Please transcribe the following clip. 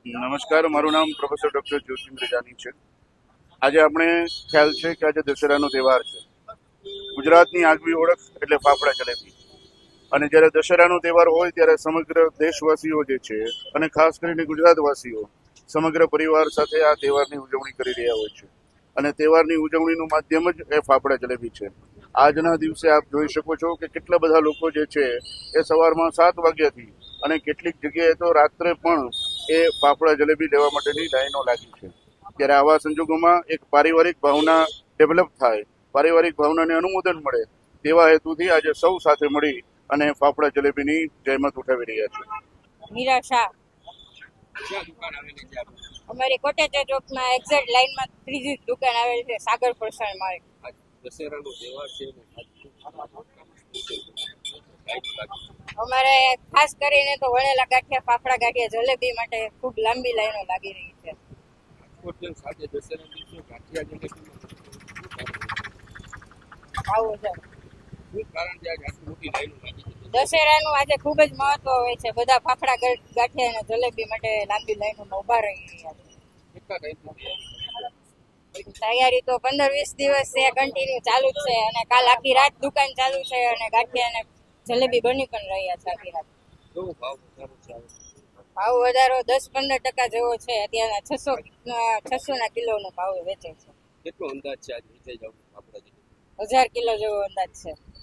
નમસ્કાર, મારું નામ પ્રોફેસર ડોક્ટર જ્યોતિન્દ્ર જાની છે. આજે આપણે ખ્યાલ છે કે આજે દશેરાનો તહેવાર છે. ગુજરાતની આગવી ઓળખ એટલે ફાફડા જલેબી. અને જ્યારે દશેરાનો તહેવાર હોય ત્યારે સમગ્ર દેશવાસીઓ જે છે અને ખાસ કરીને ગુજરાતવાસીઓ સમગ્ર પરિવાર સાથે આ તહેવારની ઉજવણી કરી રહ્યા હોય છે. અને તહેવારની ઉજવણીનું માધ્યમ જ એ ફાફડા જલેબી છે. આજના દિવસે આપ જોઈ શકો છો કે કેટલા બધા લોકો જે છે એ સવારમાં 7 વાગ્યાથી અને કેટલીક જગ્યાએ તો રાત્રે પણ એ ફાફડા જલેબી લેવા માટેની લાઈનો લાગી છે. ત્યારે આવા સંજોગોમાં એક પારિવારિક ભાવના ડેવલપ થાય, પારિવારિક ભાવનાને અનુમોદન મળે તેવા હેતુથી આજે સૌ સાથે મળી અને ફાફડા જલેબીની જહેમત ઉઠાવી રહ્યા છે. મીરા શાહ, અમારી કોટેચા ચોકમાં એક્ઝેક્ટ લાઈનમાં ત્રીજી દુકાન આવેલી છે, સાગર ફરસાણ માર્ટ. દશેરાનો તહેવાર છે. અમારે ખાસ કરીને તો વણેલા ગાંઠિયા, ફાફડા ગાંઠિયા, જલેબી માટે ખૂબ લાંબી લાઈનો લાગી રહી છે. સાથે દશેરાના દિવસે ગાંઠિયા જલેબીનું આવું છે. શું કારણ છે આજે આટલી મોટી લાઈનો લાગી છે? દશેરાનું આજે ખૂબ જ મહત્વ હોય છે. બધા ફાફડા ગાંઠિયા અને જલેબી માટે લાંબી લાઈનોમાં ઉભા રહી રહ્યા છે. કેટલા ટાઈમથી તૈયારી તો 15-20 દિવસ છે, કન્ટિન્યુ ચાલુ જ છે. અને કાલ આખી રાત દુકાન ચાલુ છે અને ગાંઠિયા અને જલેબી બની પણ રહ્યા છે આખી રાત. કેવો ભાવ વધારો છે? ભાવ વધારો 10-15% જેવો છે. અત્યારના 600 ના કિલોનો ભાવ વેચે છે. કેટલો અંદાજ છે આજે વેચાઈ જાવ આપણા 1000 કિલો જેવો અંદાજ છે.